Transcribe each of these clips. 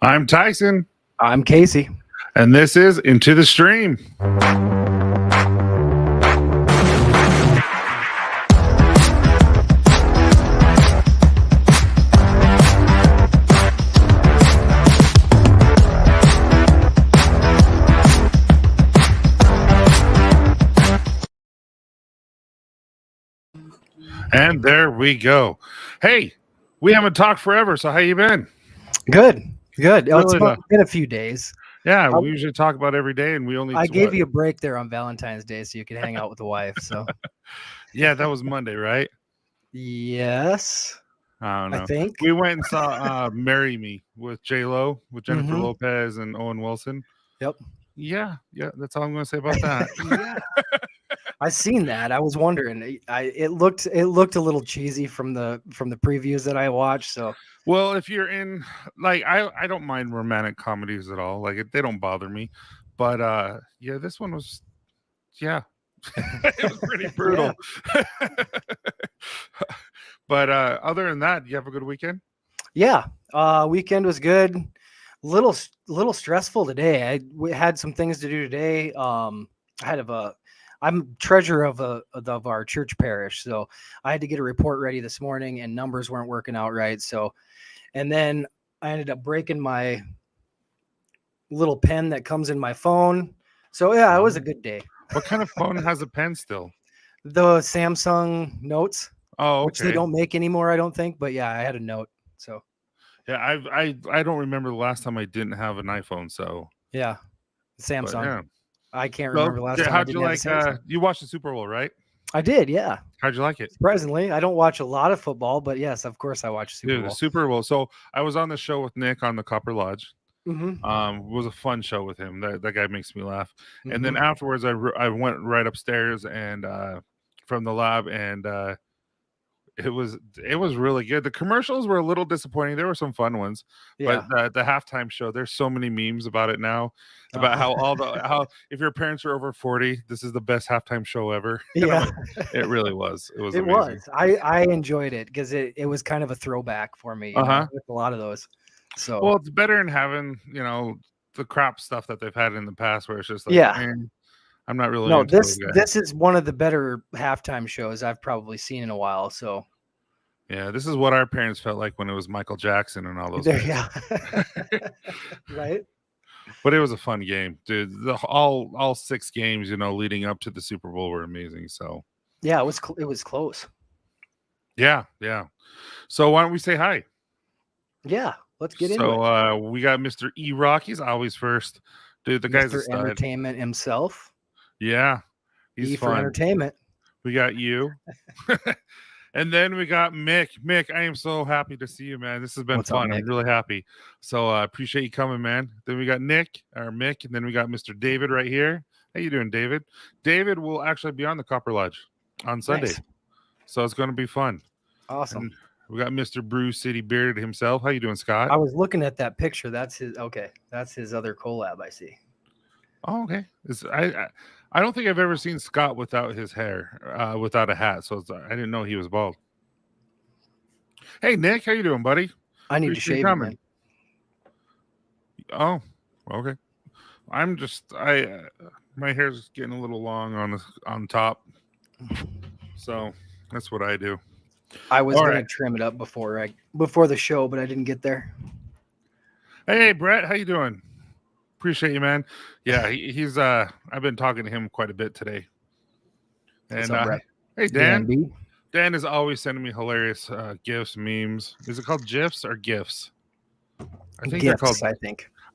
I'm Tyson, I'm Casey. and this is Into the Stream. And there we go. Hey, we haven't talked forever, so how you been? Good. Oh, it's Really, been a few days. Yeah, we usually talk about every day, and we only. I gave you a break there on Valentine's Day so you could hang out with the wife. So Yeah, that was Monday, right? yes, I don't know. I think We went and saw "Marry Me" with J-Lo, with Jennifer Mhm. Lopez and Owen Wilson. Yep. Yeah, that's all I'm going to say about that. Yeah, I seen that. I was wondering. It looked a little cheesy from the previews that I watched. So Well, if you're in, like, I don't mind romantic comedies at all. Like, they don't bother me. But yeah, this one was, yeah, it was pretty brutal. But other than that, you have a good weekend? yeah, weekend was good. Little stressful today. We had some things to do today. I'm treasurer of our church parish, so I had to get a report ready this morning, and numbers weren't working out right. So, and then I ended up breaking my little pen that comes in my phone. So yeah, it was a good day. What kind of phone has a pen still? The Samsung Notes, Oh, which they okay. don't make anymore, I don't think. But yeah, I had a Note. So Yeah, I don't remember the last time I didn't have an iPhone. So yeah, but Samsung. yeah. I can't So remember the last time I how'd you didn't have a like? Samsung. You watched the Super Bowl, right? I did, yeah. How'd you like it? Surprisingly, I don't watch a lot of football, but yes, of course I watch Super Dude, Bowl. the Super Bowl. So I was on the show with Nick on the Copper Lodge. Mm-hmm. It was a fun show with him. That guy makes me laugh. And then Mm-hmm. afterwards, I went right upstairs and from the lab, and it was really good. The commercials were a little disappointing. There were some fun ones, Yeah. but the halftime show, there's so many memes about it now, about how how if your parents are over 40, this is the best halftime show ever. Yeah, It really was. It was it amazing. was. I enjoyed it because it was kind of a throwback for me, with a lot of those. So Well, it's better than having the crap stuff that they've had in the past, where it's just like, yeah. I'm not really No, into those guys. this is one of the better halftime shows I've probably seen in a while. So Yeah, this is what our parents felt like when it was Michael Jackson and all those there, guys. yeah. Right. But it was a fun game, dude. All 6 games, leading up to the Super Bowl were amazing. So Yeah, it was close. yeah. So why don't we say hi? Yeah, let's get into it. So we got Mr. E Rock. He's always first, dude. The guy's a Mr. stud. Entertainment himself. Yeah, he's E fun. for entertainment. We got you. And then we got Mick. Mick, I am so happy to see you, man. This has been What's up, fun. Mick? I'm really happy. So I appreciate you coming, man. Then we got Nick, or Mick, and then we got Mr. David right here. How you doing, David? David will actually be on the Copper Lodge on Sunday. Nice. So it's going to be fun. Awesome. And we got Mr. Brew City Bearded himself. How you doing, Scott? I was looking at that picture. That's his. Okay, that's his other collab. I see. Oh, okay. I don't think I've ever seen Scott without his hair, without a hat. So I didn't know he was bald. Hey, Nick, how you doing, buddy? I need to shave it, man. Oh, okay. I'm just my hair's getting a little long on top, so that's what I do. I was gonna trim it up before the show, but I didn't get there. Hey, Brett, how you doing? Appreciate you, man. Yeah, he's I've been talking to him quite a bit today. And hey, Dan. Dan is always sending me hilarious gifs, memes. Is it called GIFs or GIFs? I think they're called. I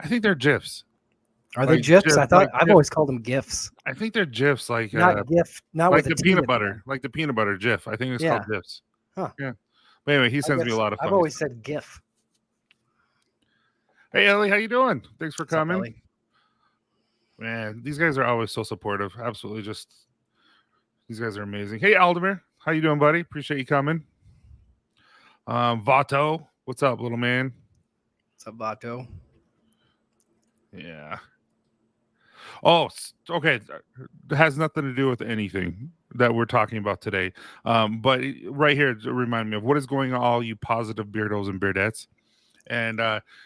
think they're GIFs. Are they GIFs? I thought I've always called them GIFs. I think they're GIFs, like not GIF, not like with the peanut butter, like the peanut butter GIF. I think it's called GIFs. Huh. Yeah. But anyway, he sends me a lot of fun. I've always said GIF. Hey, Ellie, how you doing? Thanks for coming. Ellie? Man, these guys are always so supportive. Absolutely, these guys are amazing. Hey, Aldemir, how you doing, buddy? Appreciate you coming. Vato, what's up, little man? What's up, Vato? Yeah. Oh, okay. It has nothing to do with anything that we're talking about today. But right here to remind me of what is going on, all you positive beardos and beardettes. And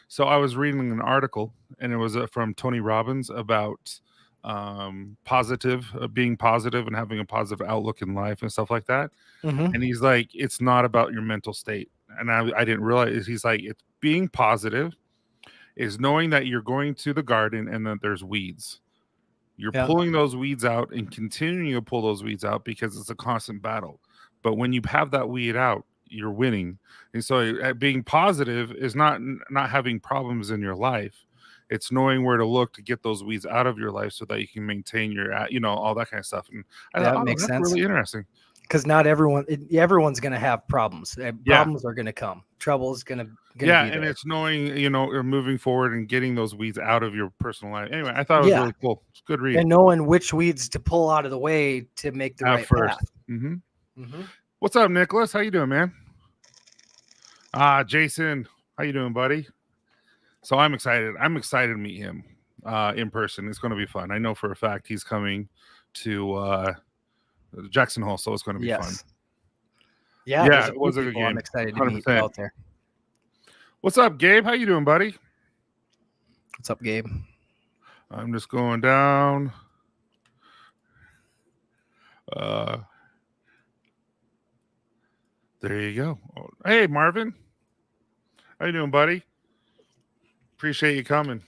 so I was reading an article, and it was from Tony Robbins about being positive and having a positive outlook in life and stuff like that. Mm-hmm. And he's like, it's not about your mental state. And I didn't realize, he's like, it's being positive is knowing that you're going to the garden and that there's weeds. You're pulling those weeds out and continuing to pull those weeds out because it's a constant battle. But when you have that weed out, you're winning. And so being positive is not having problems in your life. It's knowing where to look to get those weeds out of your life so that you can maintain your, all that kind of stuff. And I thought, makes that's sense. really interesting. Because not everyone's going to have problems. Problems are going to come. Trouble is going to be there. And it's knowing, moving forward and getting those weeds out of your personal life. Anyway, I thought it was really cool. It's a good read. And knowing which weeds to pull out of the way to make the right first. path. Mm-hmm. Mm-hmm. What's up, Nicholas? How you doing, man? Jason, how you doing, buddy? So I'm excited. I'm excited to meet him in person. It's going to be fun. I know for a fact he's coming to Jackson Hole, so it's going to be fun. Yeah, it was a good game. I'm excited to meet you out there. What's up, Gabe? How you doing, buddy? What's up, Gabe? I'm just going down. There you go. Hey, Marvin. How you doing, buddy? Appreciate you coming.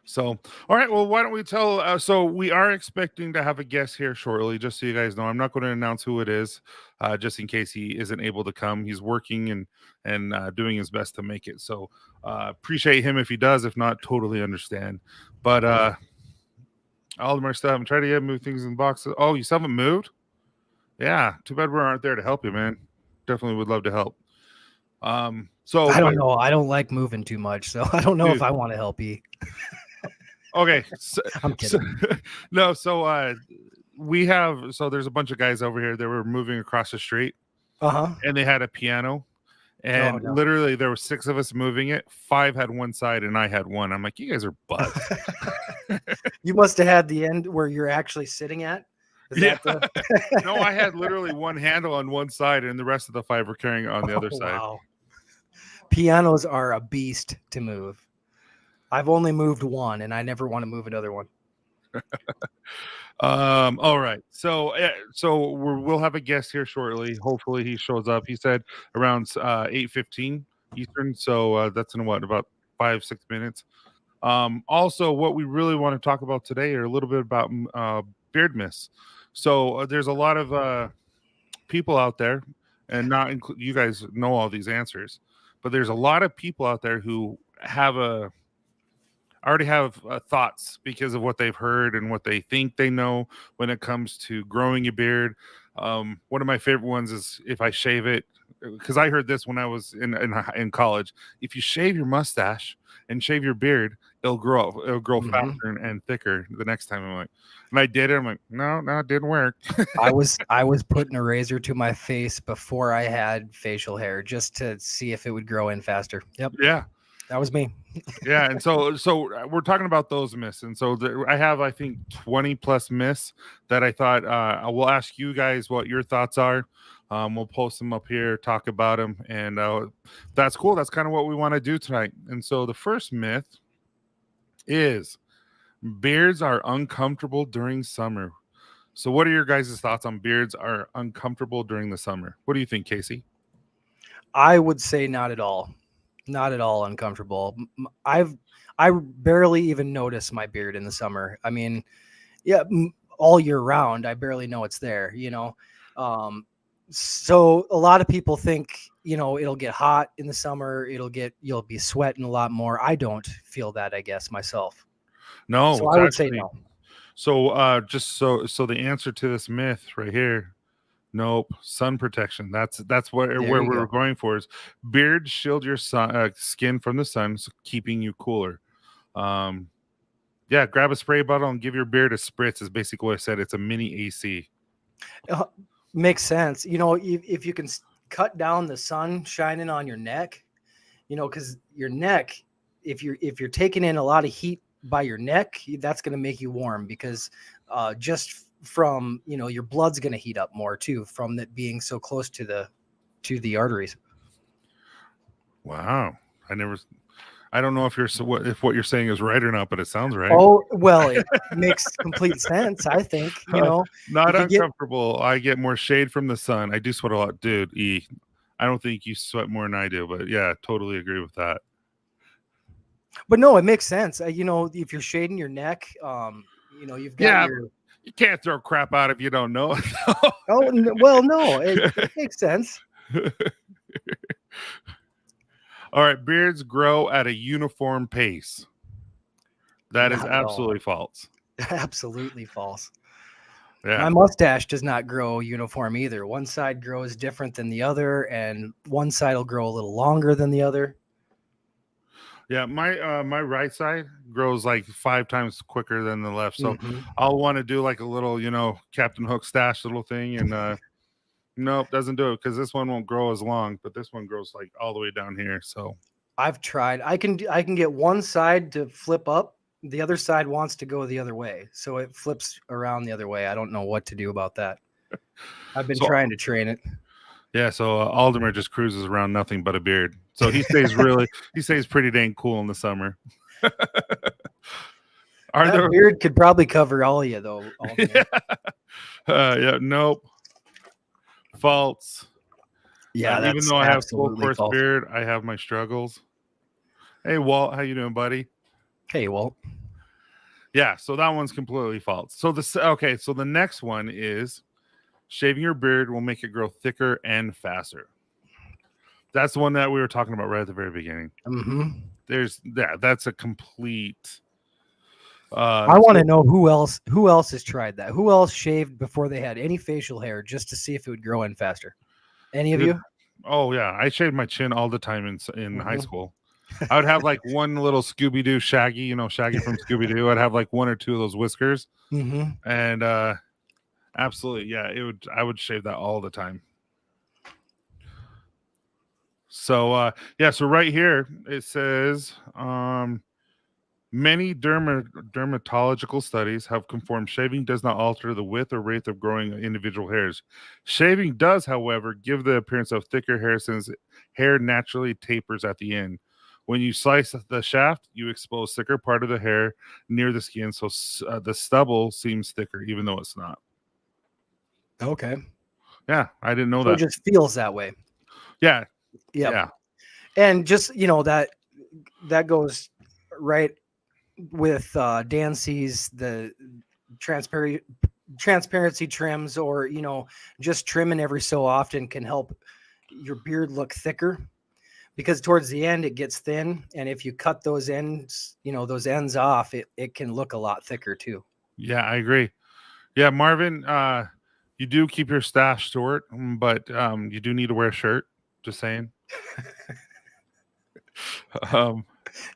So, all right. Well, why don't we tell? So we are expecting to have a guest here shortly, just so you guys know. I'm not going to announce who it is, just in case he isn't able to come. He's working and doing his best to make it. So appreciate him if he does. If not, totally understand. But all of my stuff, I'm trying to move things in boxes. Oh, you still haven't moved? Yeah. Too bad we aren't there to help you, man. Definitely would love to help. So I don't know. I don't like moving too much, so I don't know if I want to help you. Okay. I'm kidding. So there's a bunch of guys over here that were moving across the street. And they had a piano. And literally there were 6 of us moving it. 5 had one side and I had one. I'm like, you guys are buds. You must have had the end where you're actually sitting at. No, I had literally one handle on one side and the rest of the 5 were carrying it on the other side. Wow. Pianos are a beast to move. I've only moved one and I never want to move another one. All right. So we'll have a guest here shortly. Hopefully he shows up. He said around 8:15 Eastern. So that's in about 5-6 minutes. Also, what we really want to talk about today are a little bit about beard mist. So there's a lot of people out there, and not you guys know all these answers, but there's a lot of people out there who already have thoughts because of what they've heard and what they think they know when it comes to growing a beard. One of my favorite ones is if I shave it, because I heard this when I was in college. If you shave your mustache and shave your beard, it'll grow faster and thicker the next time. I'm like, and I did it. I'm like, no, it didn't work. I was putting a razor to my face before I had facial hair just to see if it would grow in faster. Yep. Yeah. That was me. Yeah, and so we're talking about those myths, and so I have, I think, 20 plus myths that I thought I will ask you guys what your thoughts are. We'll post them up here, talk about them, and that's cool. That's kind of what we want to do tonight. And so the first myth is beards are uncomfortable during summer. So what are your guys' thoughts on beards are uncomfortable during the summer? What do you think, Casey? I would say not at all. Not at all uncomfortable. I barely even notice my beard in the summer. I mean, yeah, all year round, I barely know it's there, so a lot of people think, it'll get hot in the summer. You'll be sweating a lot more. I don't feel that, I guess, myself. No, so I would say no. So just so the answer to this myth right here. Nope, sun protection. That's where we're going for is beard shield your skin from the sun, so keeping you cooler. Grab a spray bottle and give your beard a spritz is basically what I said. It's a mini AC. Makes sense. If you can cut down the sun shining on your neck, because your neck, if you're taking in a lot of heat by your neck, that's going to make you warm because just from your blood's going to heat up more too from it being so close to the arteries. Wow, I don't know if what you're saying is right or not, but it sounds right. Oh, well, it makes complete sense. I think, not uncomfortable. I get more shade from the sun. I do sweat a lot, dude. I don't think you sweat more than I do, but yeah, totally agree with that. But no, it makes sense. If you're shading your neck, you've got you can't throw crap out if you don't know it. Oh, well, no, it makes sense. All right, beards grow at a uniform pace. That is absolutely false. Absolutely false. Yeah. My mustache does not grow uniform either. One side grows different than the other, and one side will grow a little longer than the other. Yeah, my right side grows like 5 times quicker than the left. So I'll want to do like a little, Captain Hook stash little thing, and nope, doesn't do it because this one won't grow as long, but this one grows like all the way down here. So I've tried. I can get one side to flip up. The other side wants to go the other way, so it flips around the other way. I don't know what to do about that. I've been trying to train it. Yeah, so Alderman just cruises around nothing but a beard. So he stays pretty dang cool in the summer. That beard could probably cover all of you, though. Yeah, nope. False. Yeah, even though I have full course beard, I have my struggles. Hey, Walt, how you doing, buddy? Hey, Walt. Yeah, so that one's completely false. So the next one is shaving your beard will make it grow thicker and faster. That's the one that we were talking about right at the very beginning. That's a complete. I want to know who else has tried that. Who else shaved before they had any facial hair just to see if it would grow in faster? Any of you? Oh yeah, I shaved my chin all the time in high school. I would have like one little Scooby-Doo Shaggy, Shaggy from Scooby-Doo. I'd have like one or two of those whiskers, and absolutely, yeah, I would shave that all the time. So so right here it says many dermatological studies have confirmed shaving does not alter the width or rate of growing individual hairs. Shaving does, however, give the appearance of thicker hair since hair naturally tapers at the end. When you slice the shaft, you expose thicker part of the hair near the skin, so the stubble seems thicker, even though it's not. Okay. Yeah, I didn't know that. It just feels that way. Yeah. Yep. Yeah. And just, that goes right with Dan C's the transparency trims, or, just trimming every so often can help your beard look thicker. Because towards the end it gets thin, and if you cut those ends off, it can look a lot thicker too. Yeah, I agree. Yeah, Marvin, you do keep your stash short, but you do need to wear a shirt. Just saying.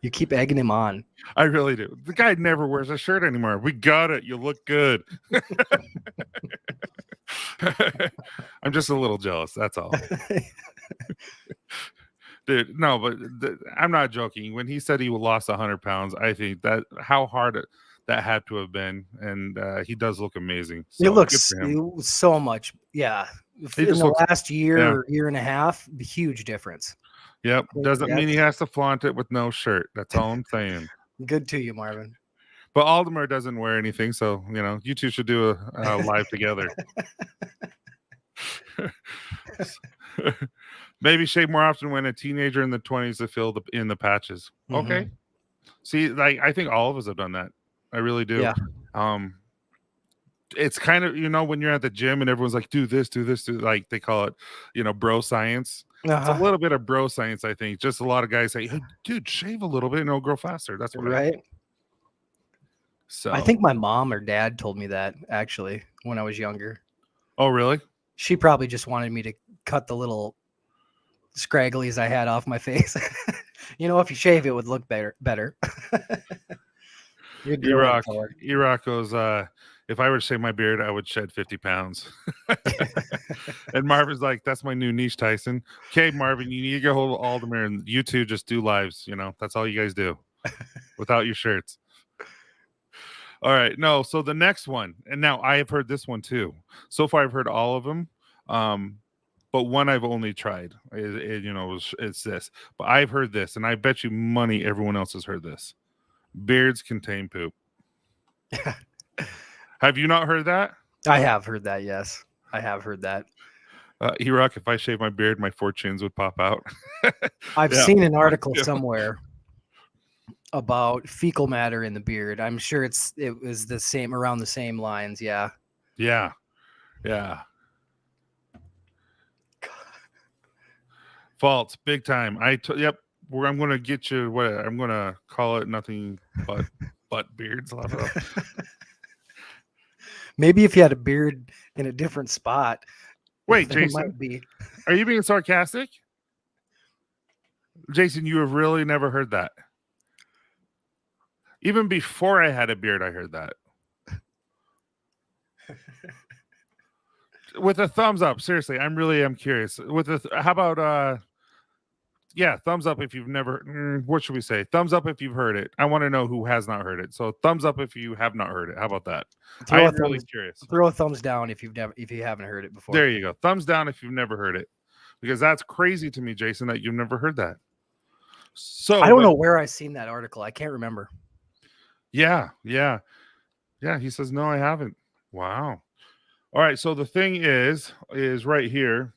You keep egging him on. I really do. The guy never wears a shirt anymore. We got it. You look good. I'm just a little jealous. That's all. Dude, no, but I'm not joking. When he said he lost 100 pounds, I think that how hard that had to have been, and he does look amazing. So it looks so much, yeah. In the last year or year and a half, huge difference. Yep, doesn't mean he has to flaunt it with no shirt. That's all I'm saying. Good to you, Marvin. But Aldemar doesn't wear anything, so you two should do a live together. Maybe shave more often when a teenager in the 20s to fill in the patches. Okay. See, like I think all of us have done that. I really do. Yeah. It's kind of, when you're at the gym and everyone's like, do this, like they call it, bro science. It's a little bit of bro science, I think. Just a lot of guys say, hey, dude, shave a little bit and it'll grow faster. That's what I think. So I think my mom or dad told me that actually when I was younger. Oh, really? She probably just wanted me to cut the little scragglies I had off my face. If you shave, it would look better. Iraq goes, if I were to shave my beard, I would shed 50 pounds. And Marvin's like, that's my new niche, Tyson. Okay, Marvin, you need to get hold of Aldemar, and you two just do lives. That's all you guys do without your shirts. All right. No, so the next one, and now I have heard this one too. So far, I've heard all of them. but one I've only tried. It's this. But I've heard this, and I bet you money everyone else has heard this. Beards contain poop. Have you not heard that? I have heard that. Yes, I have heard that. E-Rock, if I shave my beard, my 4 chins would pop out. I've seen an article somewhere about fecal matter in the beard. I'm sure it was the same, around the same lines. Yeah. Yeah. False, big time. Yep. I'm going to get you what I'm going to call it. Nothing but beards. Maybe if you had a beard in a different spot. Wait, Jason, are you being sarcastic? Jason, you have really never heard that. Even before I had a beard, I heard that. With a thumbs up, seriously, I'm curious. How about thumbs up if you've never. What should we say? Thumbs up if you've heard it. I want to know who has not heard it. So thumbs up if you have not heard it. How about that? I'm really curious. Throw a thumbs down if you haven't heard it before. There you go. Thumbs down if you've never heard it, because that's crazy to me, Jason, that you've never heard that. So I don't know where I seen that article. I can't remember. Yeah. He says no, I haven't. Wow. All right. So the thing is right here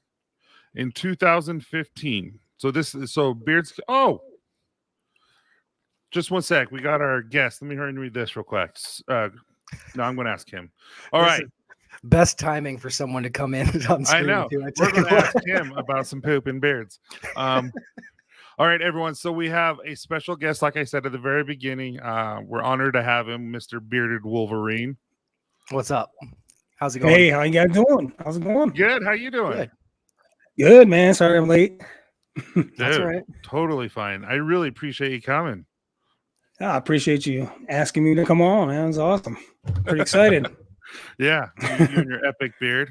in 2015. So beards. Oh, just one sec. We got our guest. Let me hurry and read this real quick. No, I'm going to ask him. All right. Best timing for someone to come in on screen. I know. We're going to ask him about some poop and beards. All right, everyone. So we have a special guest, like I said at the very beginning. We're honored to have him, Mr. Bearded Wolverine. What's up? How's it going? Hey, how you guys doing? How's it going? Good. How you doing? Good, man. Sorry I'm late. That's all right. Totally fine. I really appreciate you coming. I appreciate you asking me to come on, man. It's awesome. Pretty excited. Yeah, you and your epic beard.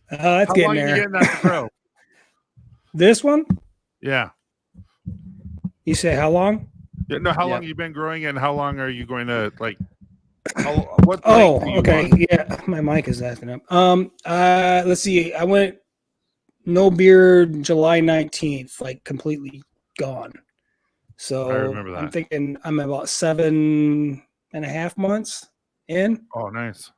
It's getting there. How long are you getting that to grow? This one? Yeah. You say how long? Yeah, no, how long you been growing, and how long are you going to like? Okay. Yeah, my mic is acting up. Let's see. I went no beard July 19th, like completely gone. So I remember that. I'm thinking I'm about 7.5 months in. Oh, nice.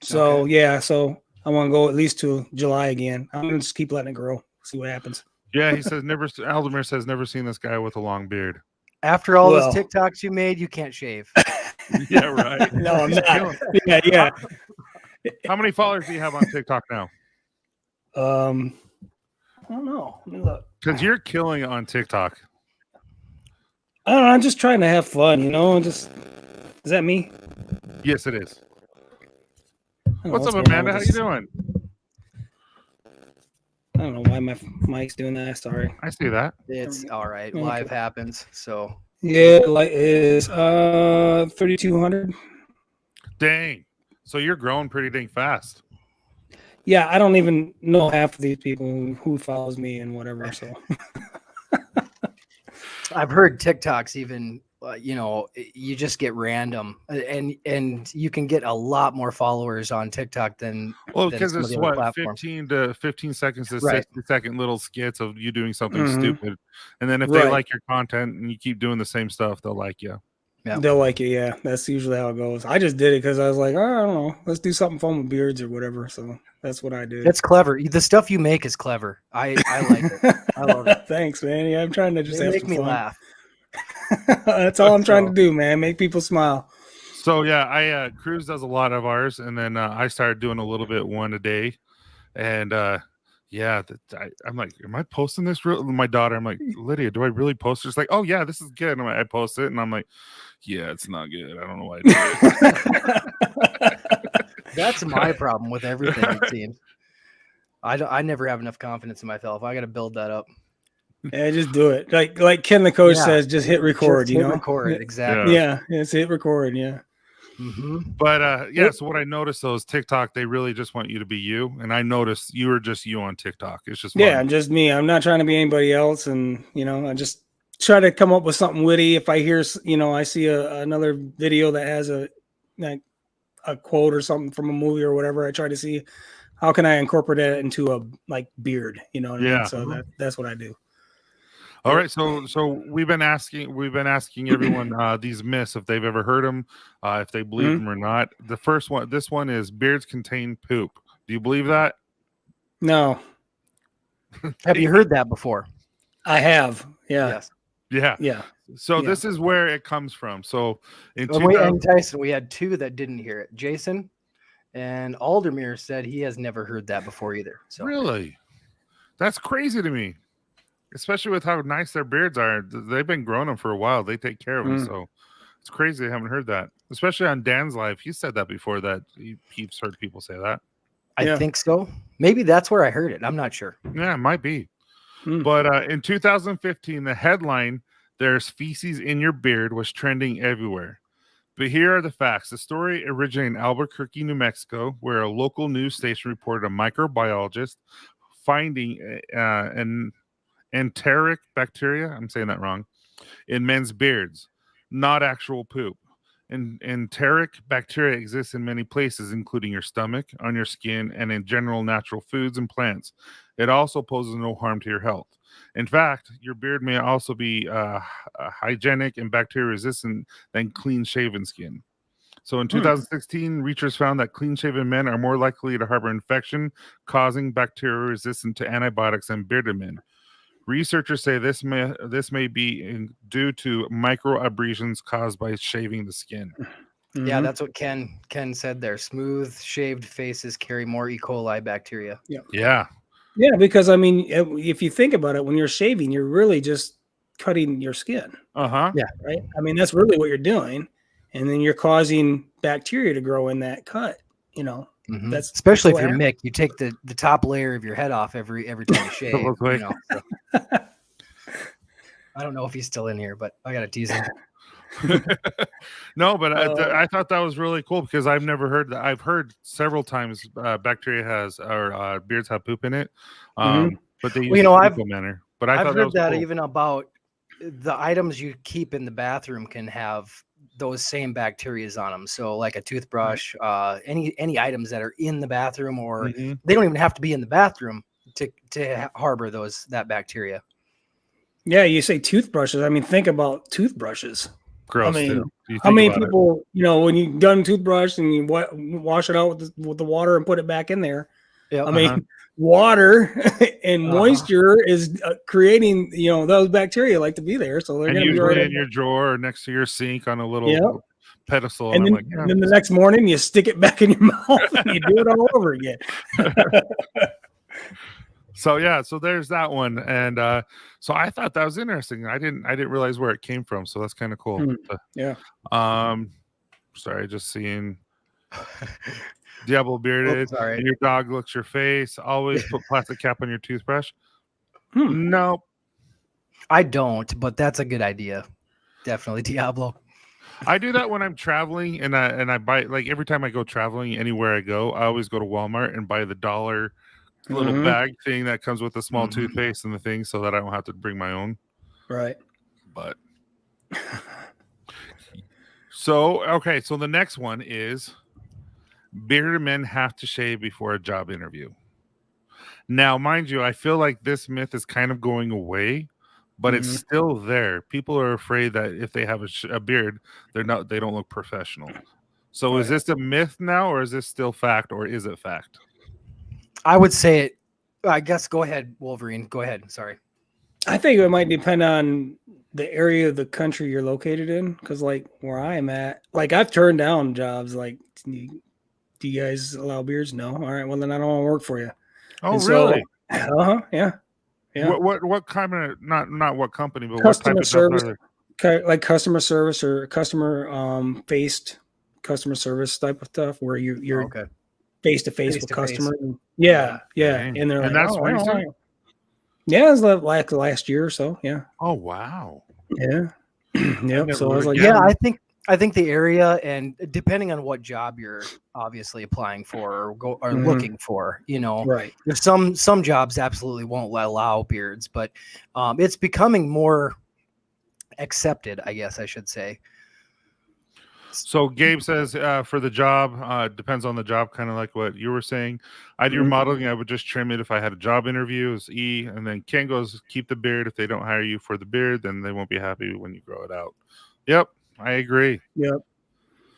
So so I want to go at least to July again. I'm gonna just keep letting it grow, see what happens. Yeah, he says Aldemir says never seen this guy with a long beard. After all those TikToks you made, you can't shave. Yeah, right. No, I'm not. Yeah. How many followers do you have on TikTok now? I don't know. Let me look. Because you're killing it on TikTok. I don't know. I'm just trying to have fun, is that me? Yes, it is. What's up, Amanda? How you doing? I don't know why my mic's doing that. Sorry. I see that. It's all right. Live happens. So yeah, like is 3,200. Dang. So you're growing pretty dang fast. Yeah, I don't even know half of these people who follows me and whatever. So I've heard TikToks even. You just get random, and you can get a lot more followers on TikTok than because it's what platforms. 15 seconds to 60-second little skits of you doing something stupid, and then if they like your content and you keep doing the same stuff, they'll like you. Yeah, they'll like it. Yeah, that's usually how it goes. I just did it because I was like, I don't know, let's do something fun with beards or whatever. So that's what I did. It's clever. The stuff you make is clever. I like it. I love it. Thanks, man. Yeah, I'm trying to just make me laugh. That's all I'm trying to do, man. Make people smile. So yeah, Cruz does a lot of ours, and then I started doing a little bit one a day, and I'm like, am I posting this? My daughter, I'm like, Lydia, do I really post? She's like, oh yeah, this is good. And I post it, and I'm like, yeah, it's not good. I don't know why I do it. That's my problem with everything. It seems I never have enough confidence in myself. I got to build that up. Yeah, just do it. Like Ken, the coach says, just hit record. Just hit record, exactly. Yeah, it's hit record. Yeah. Mm-hmm. But so what I noticed though is TikTok, they really just want you to be you, and I noticed you were just you on TikTok. It's just I'm just me. I'm not trying to be anybody else, and I just try to come up with something witty. If I hear, I see another video that has a quote or something from a movie or whatever, I try to see how can I incorporate it into a like beard? You know what I mean? So that's what I do. All right, so we've been asking everyone these myths if they've ever heard them, if they believe them or not. The first one, this one is beards contain poop. Do you believe that? No. Have you heard that before? I have. Yeah. Yes. Yeah. Yeah. So this is where it comes from. So and Tyson, we had two that didn't hear it. Jason and Aldermere said he has never heard that before either. So really, that's crazy to me, especially with how nice their beards are. They've been growing them for a while. They take care of them. So it's crazy they haven't heard that, especially on Dan's live. He said that before, that he's heard people say that. I think so. Maybe that's where I heard it. I'm not sure. Yeah, it might be. But in 2015, the headline, "There's feces in your beard," was trending everywhere. But here are the facts. The story originated in Albuquerque, New Mexico, where a local news station reported a microbiologist finding an enteric bacteria, I'm saying that wrong, in men's beards, not actual poop. Enteric bacteria exists in many places, including your stomach, on your skin, and in general natural foods and plants. It also poses no harm to your health. In fact, your beard may also be hygienic and bacteria resistant than clean-shaven skin. So in 2016, researchers found that clean-shaven men are more likely to harbor infection, causing bacteria resistant to antibiotics than bearded men. Researchers say this may be due to microabrasions caused by shaving the skin. Yeah, that's what Ken said there. Smooth shaved faces carry more E. coli bacteria. Yeah. Yeah, because I mean, if you think about it, when you're shaving, you're really just cutting your skin. Yeah. Right. I mean, that's really what you're doing, and then you're causing bacteria to grow in that cut. You know, that's especially if you're Mick. You take the top layer of your head off every time you shave. You know, so. I don't know if he's still in here, but I gotta tease him. No, but I thought that was really cool because I've never heard that. I've heard several times bacteria has or beards have poop in it, but they use equal manner. But I've heard that cool. Even about the items you keep in the bathroom can have those same bacterias on them. So like a toothbrush, any items that are in the bathroom, or they don't even have to be in the bathroom to harbor that bacteria. Yeah, you say toothbrushes. I mean, think about toothbrushes. Gross. I mean, how many people, when you done toothbrush and you wash it out with the water and put it back in there? I mean, water and moisture is creating, those bacteria like to be there. So they're going to be right in your drawer or next to your sink on a little pedestal. And then the next morning you stick it back in your mouth and you do it all over again. So there's that one, and so I thought that was interesting. I didn't realize where it came from, so that's kind of cool. Sorry, just seeing Diablo bearded. And your dog licks your face. Always put plastic cap on your toothbrush. No, I don't, but that's a good idea. Definitely, Diablo. I do that when I'm traveling, and I buy, like, every time I go traveling anywhere I go, I always go to Walmart and buy the $1 little bag thing that comes with a small toothpaste and the thing, so that I don't have to bring my own. Right. But so the next one is bearded men have to shave before a job interview. Now, mind you, I feel like this myth is kind of going away, but it's still there. People are afraid that if they have a beard, they don't look professional. So is this a myth now, or is this still fact, or is it fact? I would say it. I guess go ahead, Wolverine. Go ahead. Sorry. I think it might depend on the area of the country you're located in, because like where I am at, like I've turned down jobs like, do you guys allow beards? No. All right. Well, then I don't want to work for you. Oh, really? Yeah. What kind of not what company, but customer what type of service, like customer service or customer faced customer service type of stuff where you're face to face with customers. Yeah. And they're like, that's recent? Yeah, it's like last year or so. Yeah. Oh wow. Yeah. Yep. So I was like, I think the area, and depending on what job you're obviously applying for or looking for, right. There's some jobs absolutely won't allow beards, but it's becoming more accepted, I guess I should say. So Gabe says for the job, depends on the job, kind of like what you were saying. I do modeling. I would just trim it if I had a job interview. Is E, and then Ken goes, keep the beard. If they don't hire you for the beard, then they won't be happy when you grow it out. Yep, I agree. Yep.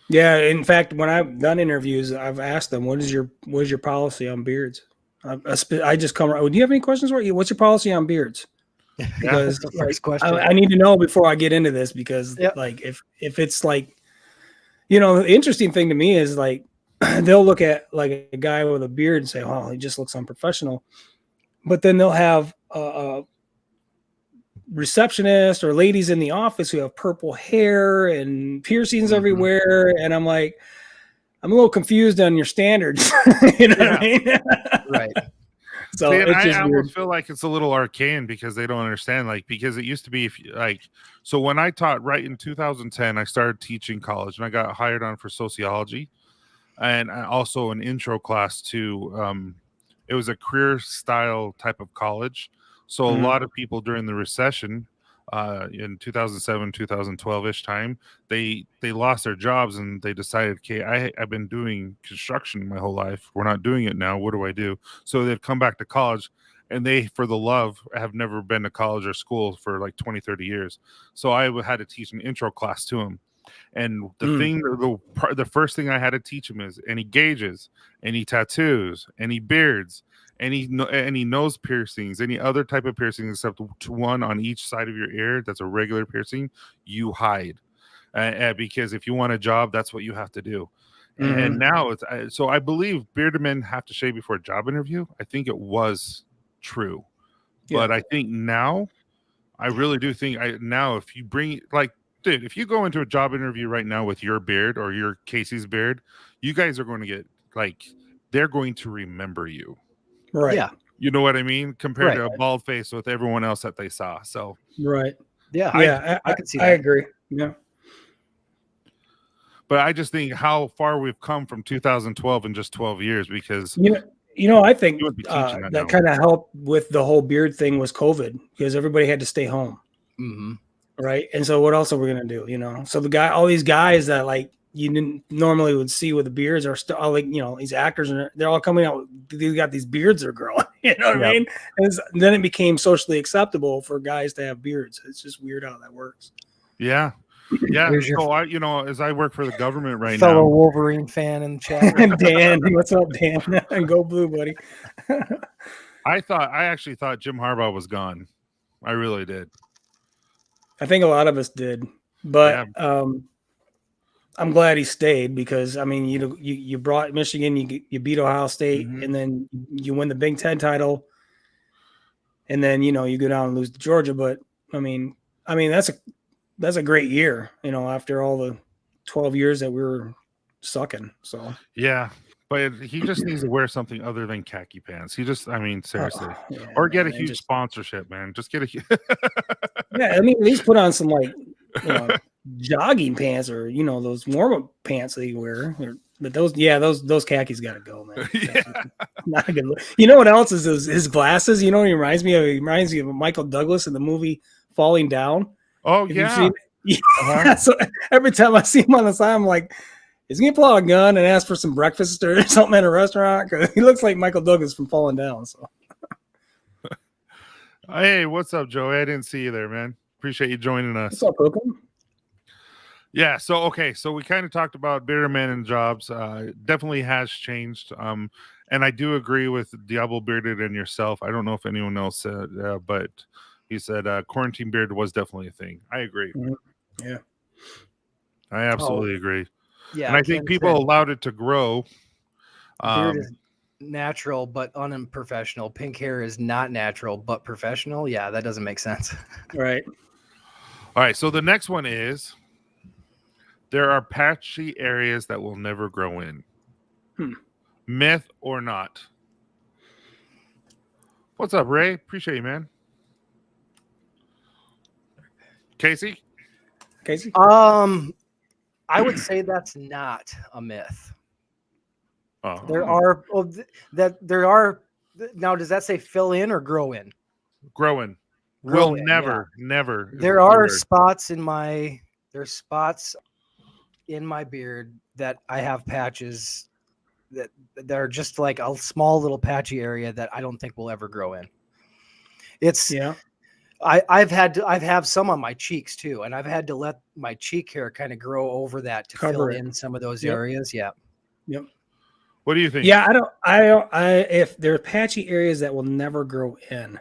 Yeah. In fact, when I've done interviews, I've asked them, what is your policy on beards? I just come around. Do you have any questions for you? What's your policy on beards? Because the first question. I need to know before I get into this, because like if it's like, the interesting thing to me is like they'll look at like a guy with a beard and say, oh, he just looks unprofessional. But then they'll have a receptionist or ladies in the office who have purple hair and piercings everywhere. And I'm like, I'm a little confused on your standards. You know what I mean? Right. So See, it's just I weird. almost feel like it's a little arcane because they don't understand, like, because it used to be so when I taught right in 2010, I started teaching college and I got hired on for sociology and also an intro class to it was a career style type of college. So a lot of people during the recession in 2007, 2012-ish time, they lost their jobs and they decided, okay, I've been doing construction my whole life. We're not doing it now. What do I do? So they've come back to college, and they, for the love, have never been to college or school for like 20, 30 years. So I had to teach an intro class to them. And the first thing I had to teach him is any gauges, any tattoos, any beards, any nose piercings, any other type of piercing except one on each side of your ear that's a regular piercing, you hide. Because if you want a job, that's what you have to do. And now it's so I believe bearded men have to shave before a job interview. I think it was true. But I think now, I really do think now if you bring, like, dude, if you go into a job interview right now with your beard or your Casey's beard, you guys are going to get, like, they're going to remember you. Right. Yeah. You know what I mean? Compared to a bald face with everyone else that they saw. So right. Yeah. Yeah. I can see that. I agree. Yeah. But I just think how far we've come from 2012 in just 12 years, because I think that kind of helped with the whole beard thing was COVID, because everybody had to stay home. Right. And so what else are we going to do? So all these guys that like you didn't normally would see with the beards are still like, these actors, and they're all coming out. They got these beards they're growing. You know what I mean? And then it became socially acceptable for guys to have beards. It's just weird how that works. Yeah. Yeah. So as I work for the government right now, fellow Wolverine fan in the chat. Dan, what's up, Dan? And go Blue, buddy. I actually thought Jim Harbaugh was gone. I really did. I think a lot of us did, but I'm glad he stayed, because I mean, you brought Michigan, you beat Ohio State, and then you win the Big Ten title, and then you go down and lose to Georgia. But I mean that's a great year, after all the 12 years that we were sucking. So yeah. But he just needs to wear something other than khaki pants. Seriously. Or get a huge sponsorship, man. Just get a yeah, at least put on some jogging pants, or those warm-up pants that you wear. But those khakis got to go, man. Not a good look. You know what else is his glasses? He reminds me of Michael Douglas in the movie Falling Down. Oh, yeah. So every time I see him on the side, I'm like, is he gonna pull out a gun and ask for some breakfast or something at a restaurant? Because he looks like Michael Douglas from Falling Down. So, hey, what's up, Joey? I didn't see you there, man. Appreciate you joining us. What's up, Cookham? Yeah. So we kind of talked about bearded men and jobs. Definitely has changed. And I do agree with Diablo Bearded and yourself. I don't know if anyone else said, but he said quarantine beard was definitely a thing. I agree. Yeah. I absolutely agree. Yeah, and I think people allowed it to grow. Beard is natural but unprofessional. Pink hair is not natural but professional. Yeah, that doesn't make sense. Right. All right. So the next one is, there are patchy areas that will never grow in. Myth or not? What's up, Ray? Appreciate you, man. Casey? I would say that's not a myth. Oh. There are now. Does that say fill in or grow in? Grow in. Never. There are spots in my. There's spots in my beard that I have patches that they're just like a small little patchy area that I don't think will ever grow in. It's I've have some on my cheeks too, and I've had to let my cheek hair kind of grow over that to fill in some of those areas. Yeah. Yep. What do you think? Yeah, if there are patchy areas that will never grow in,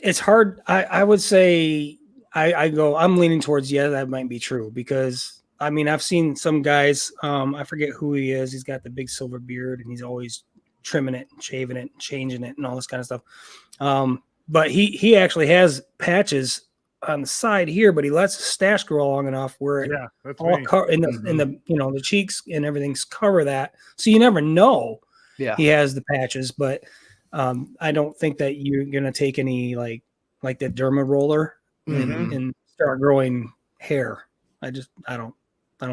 it's hard. I would say I'm leaning towards, that might be true, because I mean, I've seen some guys, I forget who he is. He's got the big silver beard and he's always trimming it and shaving it and changing it and all this kind of stuff. But he actually has patches on the side here, but he lets the stash grow long enough where it all in the the cheeks and everything's cover that, so you never know. He has the patches, but I don't think that you're gonna take any like the derma roller and start growing hair. I don't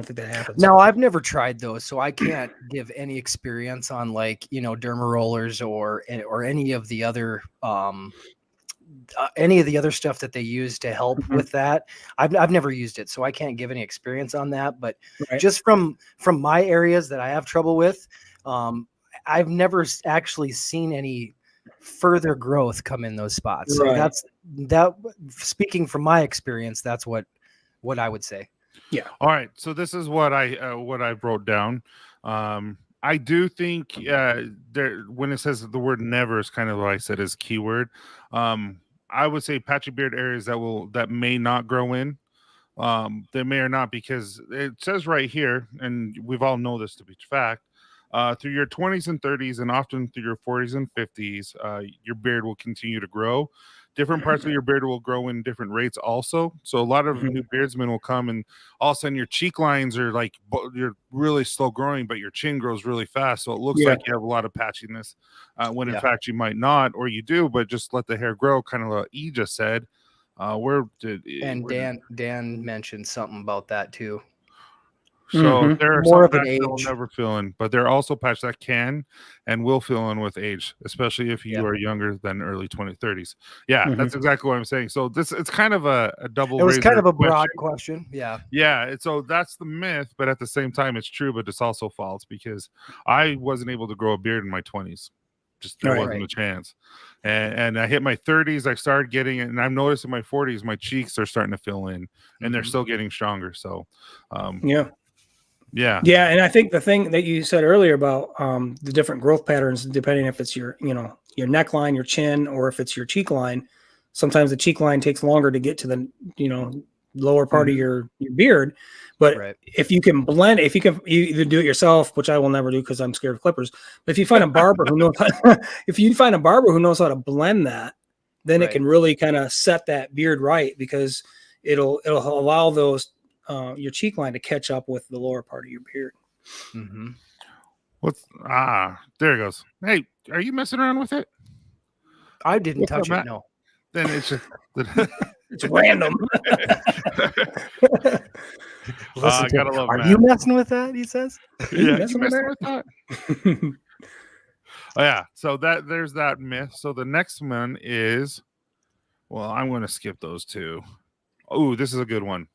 think that happens. No, I've never tried those, so I can't give any experience on derma rollers or any of the other stuff that they use to help with that. I've never used it, so I can't give any experience on that. But just from my areas that I have trouble with, I've never actually seen any further growth come in those spots. So that's speaking from my experience, that's what I would say. Yeah. All right. So this is what I wrote down. I do think there, when it says the word never is kind of what I said is keyword. I would say patchy beard areas that may not grow in. They may or not, because it says right here, and we've all know this to be fact, through your 20s and 30s and often through your 40s and 50s, your beard will continue to grow. Different parts of your beard will grow in different rates also. So a lot of new beardsmen will come and all of a sudden your cheek lines are like, you're really slow growing, but your chin grows really fast. So it looks like you have a lot of patchiness when in fact you might not, or you do, but just let the hair grow, kind of what E just said. Dan mentioned something about that too. So there are more of an age that will never fill in, but there are also patches that can and will fill in with age, especially if you are younger than early 20s, 30s. Yeah, that's exactly what I'm saying. So it's kind of a double. It was kind of a broad question. Yeah. Yeah. So that's the myth, but at the same time, it's true, but it's also false, because I wasn't able to grow a beard in my 20s. Just there wasn't a chance. And I hit my 30s, I started getting it, and I've noticed in my 40s, my cheeks are starting to fill in, and they're still getting stronger. So, yeah. And I think the thing that you said earlier about the different growth patterns, depending if it's your neckline, your chin, or if it's your cheek line, sometimes the cheek line takes longer to get to the lower part of your beard. But if you can blend, you either do it yourself, which I will never do because I'm scared of clippers. But if you find a barber who knows how to blend that, then it can really kind of set that beard right, because it'll allow those your cheek line to catch up with the lower part of your beard. There it goes. Hey, are you messing around with it? I didn't touch it. No. Then it's just it's random. Listen, are you messing with that? He says. Yeah, you messing with that? So there's that myth. So the next one is, well, I'm going to skip those two. Oh, this is a good one.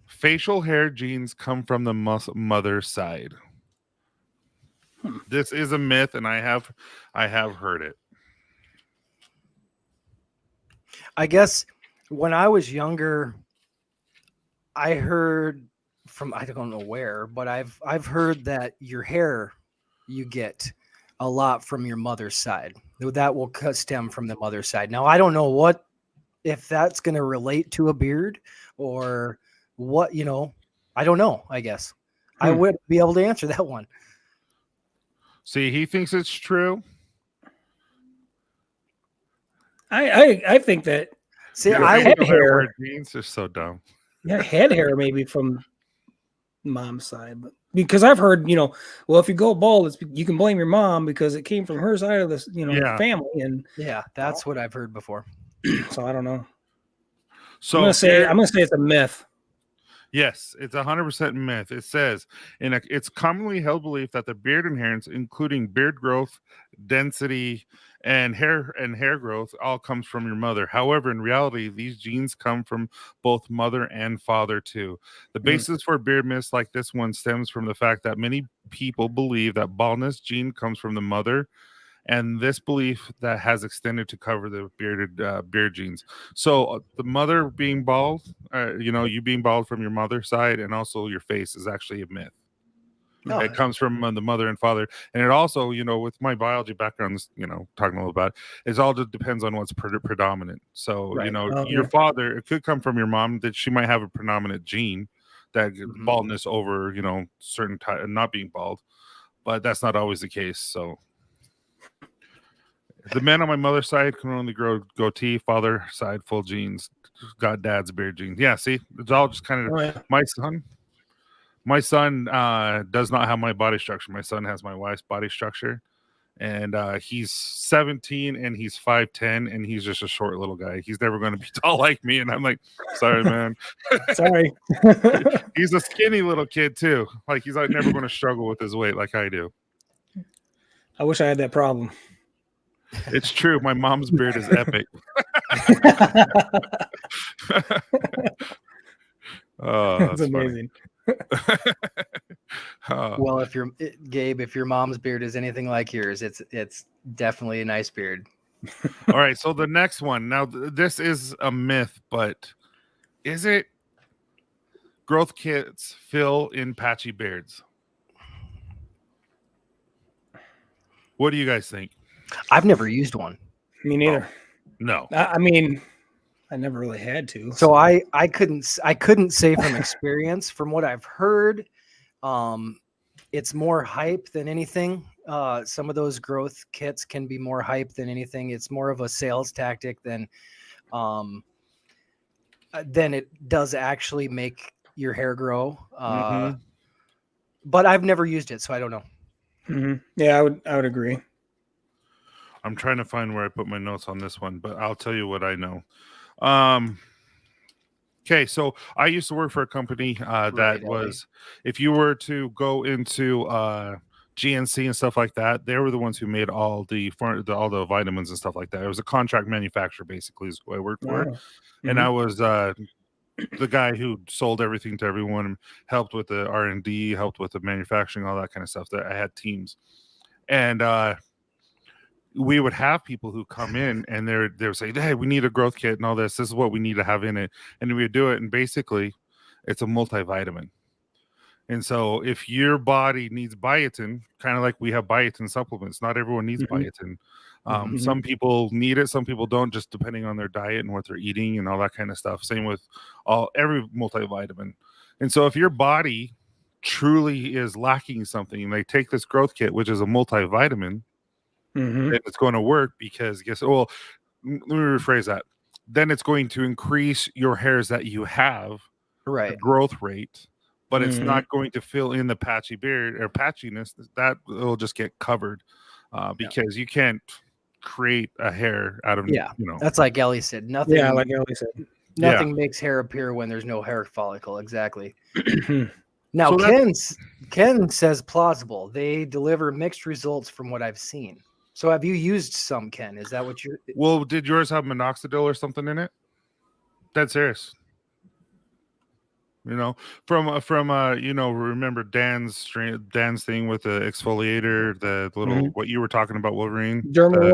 Facial hair genes come from the mother's side. This is a myth, and I have heard it. I guess when I was younger, I heard from, I don't know where, but I've heard that your hair you get a lot from your mother's side. That will stem from the mother's side. Now, I don't know if that's going to relate to a beard or what, I don't know, I guess. I would be able to answer that one. See, he thinks it's true. I think that. See, I head hair genes are so dumb. Yeah, head hair maybe from mom's side, but because I've heard, well, if you go bald, you can blame your mom because it came from her side of this, family, and that's what I've heard before. So I don't know. So I'm gonna say it's a myth. Yes, it's 100% myth. It says, it's commonly held belief that the beard inheritance, including beard growth, density, and hair growth, all comes from your mother. However, in reality, these genes come from both mother and father too. The basis for beard myths like this one stems from the fact that many people believe that baldness gene comes from the mother, and this belief that has extended to cover the beard genes. So the mother being bald, you being bald from your mother's side, and also your face is actually a myth. Oh. It comes from the mother and father, and it also, with my biology background, talking a little about it all just depends on what's predominant. So right. Your father, it could come from your mom, that she might have a predominant gene that baldness over certain type, not being bald, but that's not always the case. So the man on my mother's side can only grow goatee. Father side, full genes. Got dad's beard genes. Yeah, see, it's all just kind of My son does not have my body structure. My son has my wife's body structure, and he's 17 and he's 5'10", and he's just a short little guy. He's never going to be tall like me. And I'm like, sorry, man. Sorry. He's a skinny little kid too. Like he's like never going to struggle with his weight like I do. I wish I had that problem. It's true. My mom's beard is epic. Oh, that's amazing. Well, if your mom's beard is anything like yours, it's definitely a nice beard. All right. So the next one. Now, this is a myth, but is it growth kits fill in patchy beards? What do you guys think? I've never used one. Me neither. Oh, no. I mean, I never really had to. So I couldn't say from experience. From what I've heard, it's more hype than anything. Some of those growth kits can be more hype than anything. It's more of a sales tactic than it does actually make your hair grow. But I've never used it, so I don't know. Yeah, I would agree. I'm trying to find where I put my notes on this one, but I'll tell you what I know. Okay, so I used to work for a company that was, if you were to go into GNC and stuff like that, they were the ones who made all the vitamins and stuff like that. It was a contract manufacturer, basically, is what I worked for. And I was the guy who sold everything to everyone, helped with the R&D, helped with the manufacturing, all that kind of stuff. That I had teams, and we would have people who come in and they would say, hey, we need a growth kit and all this. This is what we need to have in it. And we would do it. And basically, it's a multivitamin. And so if your body needs biotin, kind of like we have biotin supplements, not everyone needs biotin. Some people need it. Some people don't, just depending on their diet and what they're eating and all that kind of stuff. Same with every multivitamin. And so if your body truly is lacking something and they take this growth kit, which is a multivitamin, then it's going to work, because let me rephrase that. Then it's going to increase your hairs that you have, right? The growth rate, but it's not going to fill in the patchy beard or patchiness. That will just get covered because you can't create a hair out of That's like Ellie said. Nothing. Yeah, like Ellie said. Nothing makes hair appear when there's no hair follicle. Exactly. Now, Ken says plausible. They deliver mixed results from what I've seen. So have you used some, Ken? Is that what you're... Well, did yours have minoxidil or something in it? Dead serious. Remember Dan's thing with the exfoliator, the little what you were talking about, Wolverine? Derma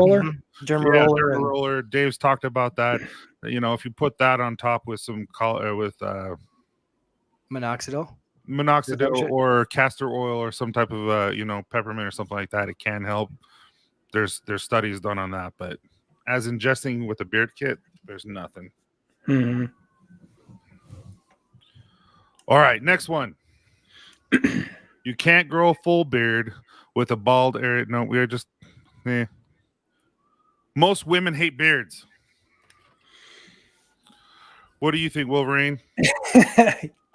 roller. Dave's talked about that. If you put that on top with some minoxidil or castor oil or some type of peppermint or something like that, it can help. There's studies done on that, but as ingesting with a beard kit, there's nothing. All right, next one. You can't grow a full beard with a bald area. No, we're just Most women hate beards. What do you think, Wolverine?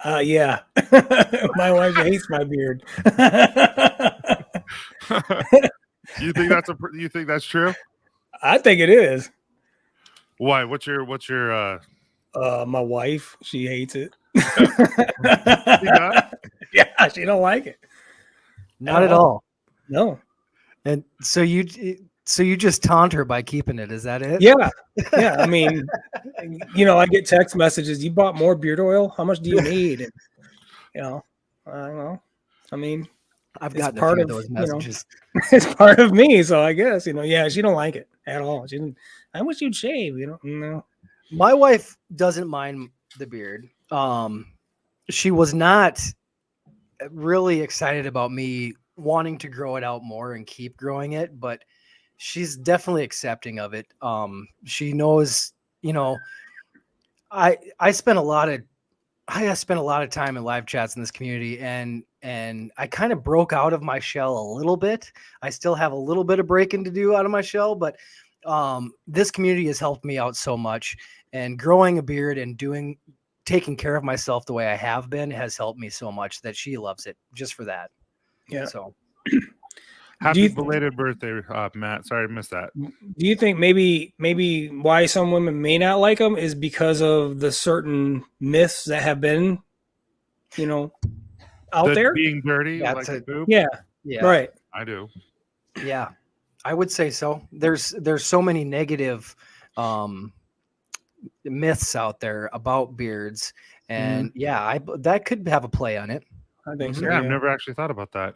Yeah. My wife hates my beard. You think that's true? I think it is. Why? What's your my wife, she hates it. Yeah, she don't like it. Not at all. No. And so you just taunt her by keeping it. Is that it? Yeah. Yeah. I mean, I get text messages. You bought more beard oil. How much do you need? And, I don't know. I mean, I've got part of those messages. It's part of me. So I guess, yeah, she don't like it at all. She didn't. I wish you'd shave, No. My wife doesn't mind the beard. She was not really excited about me wanting to grow it out more and keep growing it, but she's definitely accepting of it. She knows, I spent a lot of time in live chats in this community, and I kind of broke out of my shell a little bit. I still have a little bit of breaking to do out of my shell, but this community has helped me out so much, and growing a beard and taking care of myself the way I have been has helped me so much that she loves it just for that. Yeah. So happy belated birthday, Matt. Sorry I missed that. Do you think maybe why some women may not like them is because of the certain myths that have been, out there? Being dirty, yeah, right. I do. Yeah, I would say so. There's so many negative myths out there about beards, and that could have a play on it. I think so. Yeah, I've never actually thought about that.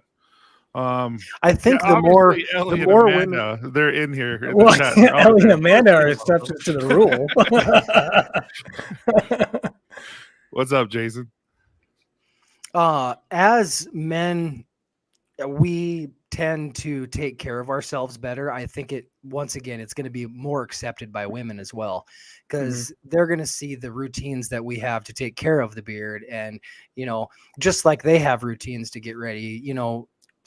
I think the more Amanda, women, they're in here. In well, the chat. Ellie and Amanda are exceptions to the rule. What's up, Jason? As men, we tend to take care of ourselves better. I think it's going to be more accepted by women as well, because they're going to see the routines that we have to take care of the beard, and just like they have routines to get ready,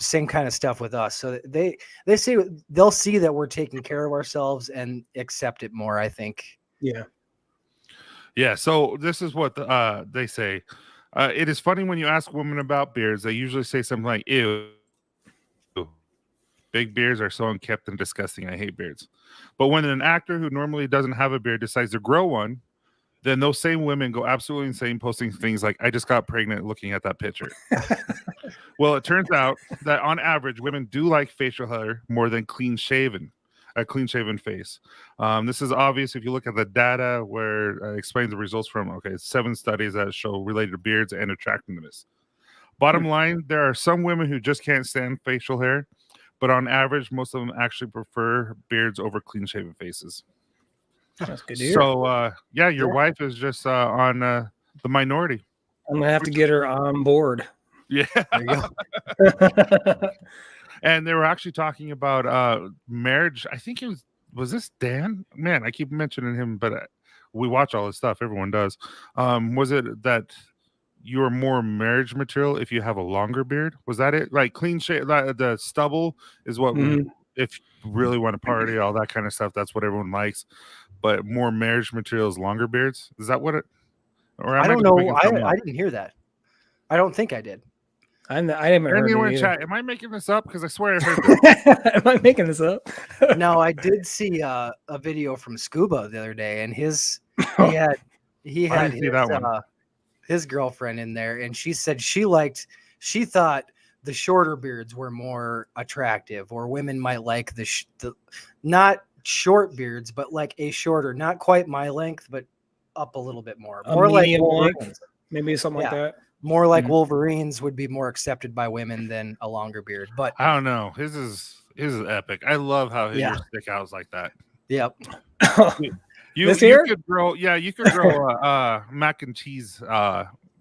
same kind of stuff with us. So they'll see that we're taking care of ourselves and accept it more, I think. Yeah. So this is what they say. It is funny when you ask women about beards, they usually say something like, ew, big beards are so unkempt and disgusting. I hate beards. But when an actor who normally doesn't have a beard decides to grow one, then those same women go absolutely insane, posting things like, I just got pregnant looking at that picture. Well, it turns out that on average, women do like facial hair more than a clean shaven face. This is obvious if you look at the data where it explains the results from 7 studies that show related beards and attractiveness. Bottom line, there are some women who just can't stand facial hair, but on average, most of them actually prefer beards over clean shaven faces. That's good to hear. So, your wife is just on the minority. I'm going to have to get her on board. Yeah. There you go. And they were actually talking about marriage. I think was this Dan? Man, I keep mentioning him, but we watch all this stuff. Everyone does. Was it that you are more marriage material if you have a longer beard? Was that it? Like clean shave, the stubble is what if you really want to party, all that kind of stuff. That's what everyone likes. But more marriage material is longer beards. Is that what it? Or I don't know. I didn't hear that. I don't think I did. I haven't heard it either. Chat. Am I making this up? Because I swear I heard this. Am I making this up? No, I did see a video from Scuba the other day, and he had his girlfriend in there, and she said she thought the shorter beards were more attractive, or women might like the not short beards, but like a shorter, not quite my length, but up a little bit more like length, maybe something like that. More like Wolverines would be more accepted by women than a longer beard. But I don't know. His is epic. I love how his stick outs like that. Yep. You could grow a mac and cheese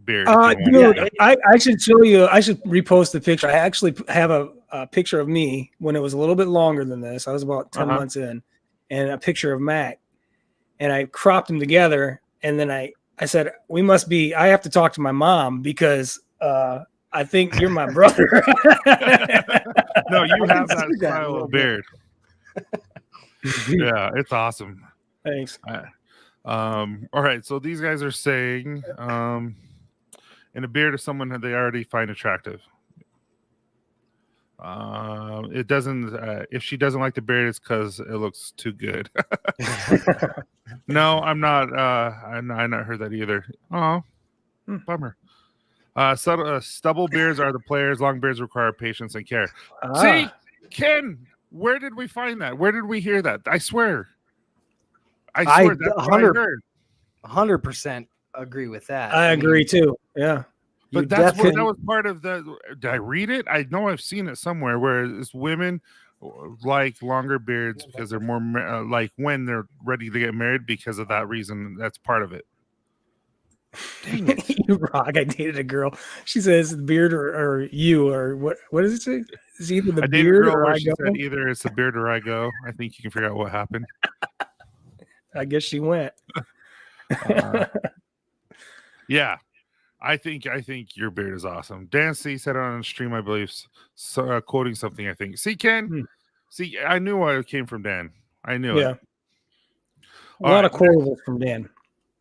beard. Dude, I should show you. I should repost the picture. I actually have a picture of me when it was a little bit longer than this. I was about 10 months in, and a picture of Mac, and I cropped them together, and then I said, I have to talk to my mom because I think you're my brother. No, you have that style of beard. Yeah, it's awesome. Thanks. All right, so these guys are saying in a beard of someone that they already find attractive. It doesn't. If she doesn't like the beard, it's because it looks too good. No, I'm not. I not heard that either. Oh, Bummer. Stubble beards are the players. Long beards require patience and care. Ah. See, Ken, where did we find that? Where did we hear that? I swear that's what I heard. 100% agree with that. I agree too. Yeah. But that was part of the. Did I read it? I know I've seen it somewhere where it's women like longer beards because they're more like when they're ready to get married because of that reason. That's part of it. Dang it. You rock. I dated a girl. She says beard or you or what does it say? It's either the beard or I go. Said either it's the beard or I go. I think you can figure out what happened. I guess she went. Yeah. I think your beard is awesome. Dan C said it on stream, I believe, quoting something, I think. See, Ken? See, I knew it came from Dan. I knew it. A lot of quotables from Dan.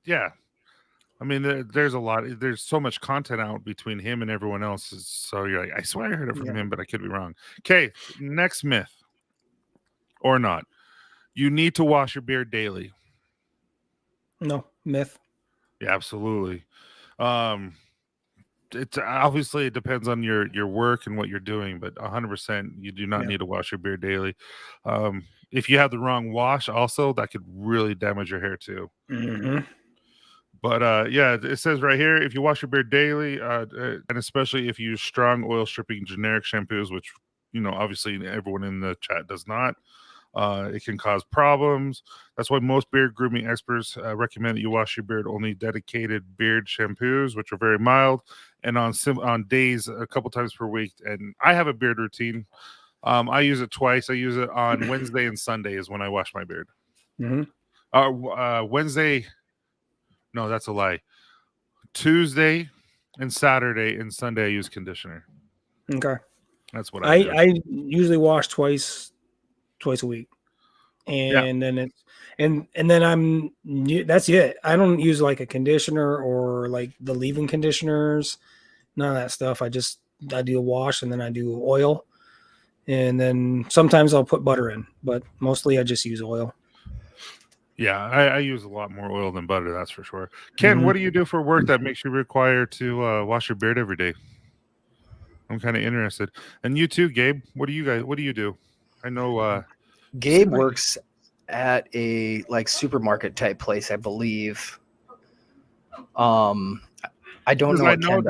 Yeah. I mean, there's a lot. There's so much content out between him and everyone else. So you're like, I swear I heard it from him, but I could be wrong. Okay, next myth. Or not. You need to wash your beard daily. No, myth. Yeah, absolutely. It's obviously it depends on your work and what you're doing, but 100% you do not need to wash your beard daily. If you have the wrong wash, also that could really damage your hair too. Mm-hmm. But it says right here, if you wash your beard daily, and especially if you use strong oil stripping generic shampoos, which obviously everyone in the chat does not. It can cause problems. That's why most beard grooming experts recommend that you wash your beard only dedicated beard shampoos, which are very mild, and on days a couple times per week. And I have a beard routine. I use it twice. I use it on Wednesday and Sunday is when I wash my beard. Wednesday. No, that's a lie. Tuesday and Saturday and Sunday I use conditioner. Okay. That's what I do. I usually wash twice a week. And then it's and then that's it. I don't use like a conditioner or like the leave-in conditioners, none of that stuff. I do a wash and then I do oil. And then sometimes I'll put butter in, but mostly I just use oil. Yeah, I use a lot more oil than butter, that's for sure. Ken, what do you do for work that makes you required to wash your beard every day? I'm kind of interested. And you too, Gabe. What do you do? I know Gabe works at a supermarket type place, I believe. I don't know. I know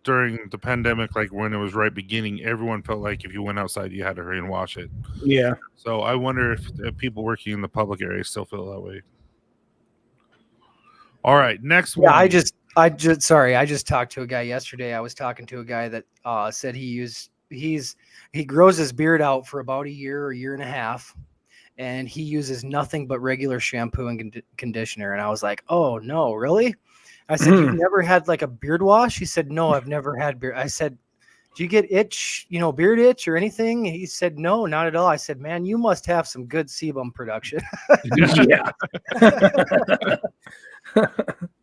during the pandemic, like when it was right beginning, everyone felt like if you went outside, you had to hurry and wash it. Yeah. So I wonder if people working in the public area still feel that way. All right, next one. I just talked to a guy yesterday. I was talking to a guy that said he grows his beard out for about a year and a half, and he uses nothing but regular shampoo and conditioner. And I was like, oh no, really? I said, you've never had like a beard wash? He said, no, I've never had beard. I said, do you get itch, beard itch or anything? He said, no, not at all. I said, man, you must have some good sebum production. Yeah.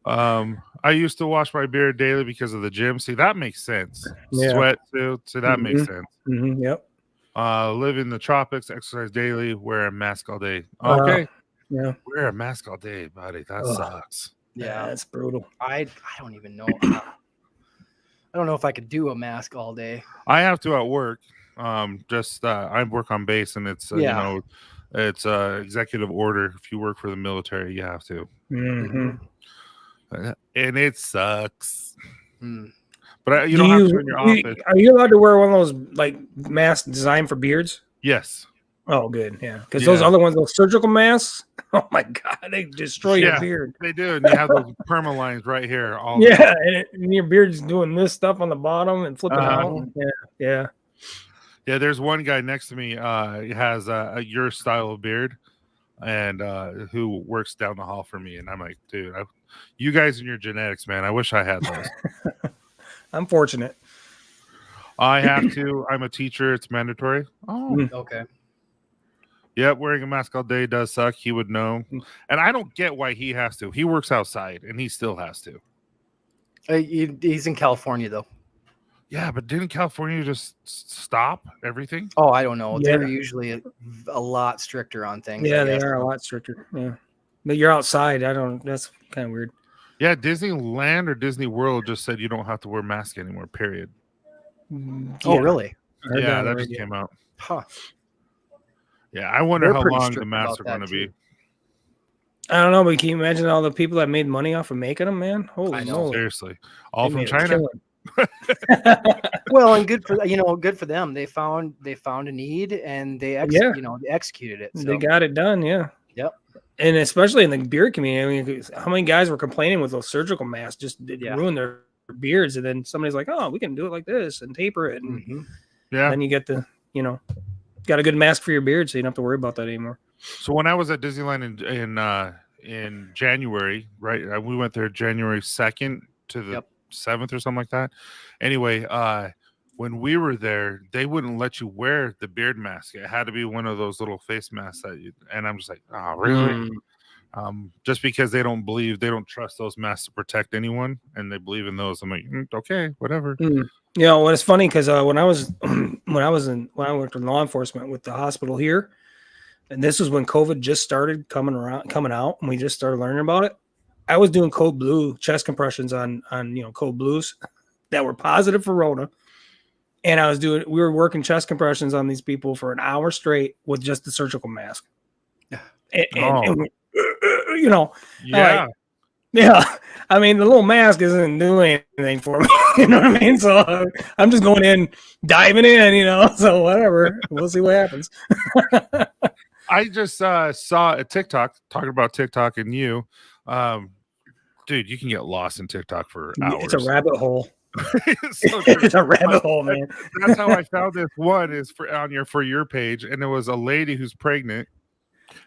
I used to wash my beard daily because of the gym. See, that makes sense. Yeah. Sweat too. So that makes sense. Yep. Live in the tropics, exercise daily, wear a mask all day. Okay. Yeah. Wear a mask all day, buddy. That sucks. Yeah, that's brutal. I don't even know. I don't know if I could do a mask all day. I have to at work. I work on base, and it's it's executive order. If you work for the military, you have to. And it sucks. But you don't have to in your office. Are you allowed to wear one of those like masks designed for beards? Yes. Oh, good. Yeah, because those other ones, those surgical masks. Oh my God, they destroy your beard. They do, and you have those perma lines right here. And your beard's doing this stuff on the bottom and flipping out. Yeah. There's one guy next to me. He has your style of beard, and who works down the hall from me. And I'm like, dude, you guys and your genetics, man. I wish I had those. I'm fortunate. I have to. I'm a teacher. It's mandatory. Oh, okay. Yep, wearing a mask all day does suck. He would know. And I don't get why he has to. He works outside, and he still has to. He's in California, though. Yeah, but didn't California just stop everything? Oh, I don't know. They're usually a lot stricter on things. Yeah, they are a lot stricter. Yeah. But you're outside. That's kind of weird. Yeah, Disneyland or Disney World just said you don't have to wear masks anymore, period. Oh, really? Yeah, that just came out. Huh. Yeah, I wonder how long the masks are going to be. I don't know, but can you imagine all the people that made money off of making them, man? Holy moly. Seriously. All from China. Well, and good for them. They found a need and they executed it. So. They got it done, yeah. Yep. And especially in the beard community, I mean, how many guys were complaining with those surgical masks just ruin their beards, and then somebody's like, "Oh, we can do it like this and taper it," and then you get got a good mask for your beard, so you don't have to worry about that anymore. So when I was at Disneyland in January, right? We went there January 2nd to the 7th or something like that. Anyway, when we were there, they wouldn't let you wear the beard mask. It had to be one of those little face masks and I'm just like, oh, really? Just because they don't trust those masks to protect anyone, and they believe in those. I'm like, okay, whatever. Well, it's funny because when I worked in law enforcement with the hospital here, and this was when COVID just started coming out, and we just started learning about it. I was doing code blue chest compressions on code blues that were positive for Rona. And we were working chest compressions on these people for an hour straight with just the surgical mask. And I mean, the little mask isn't doing anything for me. You know what I mean? So I'm just going in, diving in, so whatever. We'll see what happens. I just saw a TikTok talking about TikTok and you. Dude, you can get lost in TikTok for hours. It's a rabbit hole. It's a rabbit hole, man. That's how I found this one is on your For Your page, and it was a lady who's pregnant,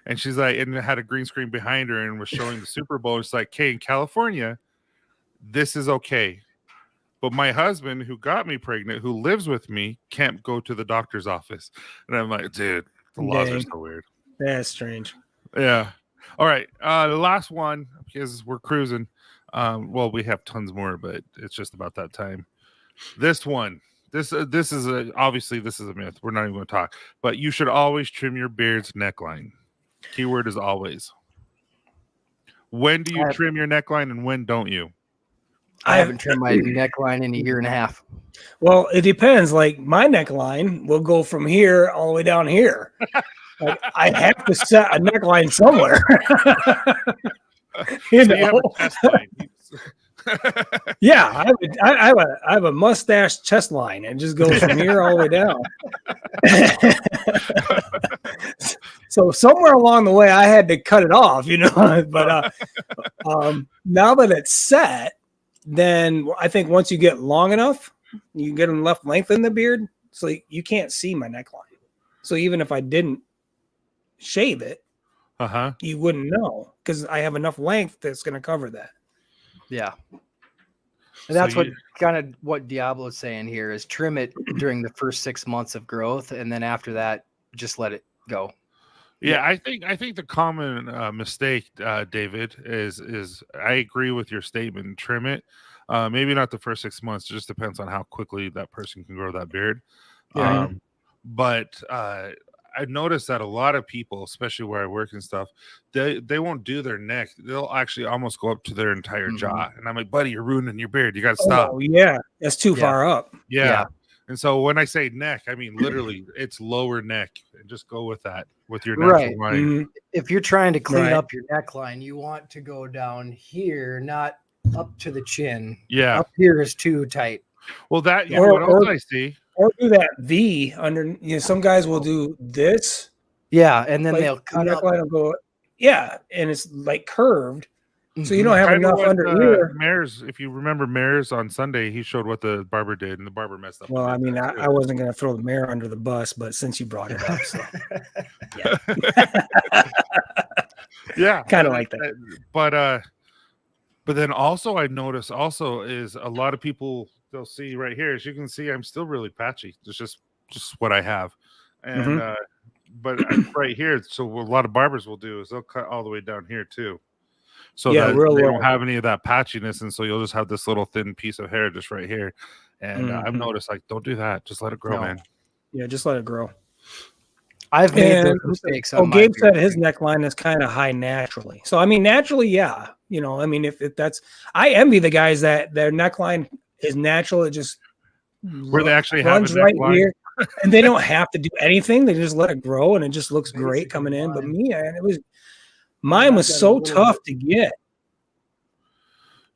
and she's like, and it had a green screen behind her and was showing the Super Bowl. It's like, hey, in California, this is okay, but my husband, who got me pregnant, who lives with me, can't go to the doctor's office. And I'm like, dude, the laws are so weird. That's strange. Yeah. All right. The last one, because we're cruising. Well, we have tons more, but it's just about that time. This one, this is obviously this is a myth. We're not even going to talk, but you should always trim your beard's neckline. Keyword is always. When do you trim your neckline and when don't you? I haven't trimmed my neckline in a year and a half. Well, it depends. Like my neckline will go from here all the way down here. Like, I have to set a neckline somewhere. You have a chest line. Yeah, I have a mustache chest line, and it just goes from here all the way down. So somewhere along the way, I had to cut it off, But now that it's set, then I think once you get long enough, you get enough length in the beard, so you can't see my neckline. So even if I didn't shave it, you wouldn't know because I have enough length that's going to cover that. Yeah. And that's what Diablo's saying here is trim it during the first 6 months of growth. And then after that, just let it go. Yeah. I think the common mistake, David, is I agree with your statement. Trim it. Maybe not the first 6 months. It just depends on how quickly that person can grow that beard. Yeah. But I've noticed that a lot of people, especially where I work and stuff, they won't do their neck. They'll actually almost go up to their entire jaw. And I'm like, buddy, you're ruining your beard. You got to stop. Oh, yeah. That's too far up. Yeah. And so when I say neck, I mean literally it's lower neck. And just go with that, with your natural line. Mm-hmm. If you're trying to clean up your neckline, you want to go down here, not up to the chin. Yeah. Up here is too tight. Well, what else I see? Or do that V under. Some guys will do this. Yeah, and then they'll cut up. Will go, and it's like curved, so you don't have enough under here. Mares, if you remember Mares on Sunday, he showed what the barber did, and the barber messed up. Well, I mean, I wasn't going to throw the mare under the bus, but since you brought it up, so yeah, kind of like that. But then also I notice is a lot of people. They'll see right here, as you can see, I'm still really patchy. It's just what I have, and but right here, so what a lot of barbers will do is they'll cut all the way down here too, so that they don't have any of that patchiness, and so you'll just have this little thin piece of hair just right here. And I've noticed, like, don't do that. Just let it grow, man. Yeah, just let it grow. I've made those mistakes. Gabe said his neckline is kind of high naturally. So I mean, naturally, yeah. You know, I mean, if that's, I envy the guys that their neckline is natural. It just where they actually runs have a neckline. Right here, and they don't have to do anything. They just let it grow, and it just looks great coming in. But mine was so tough to get.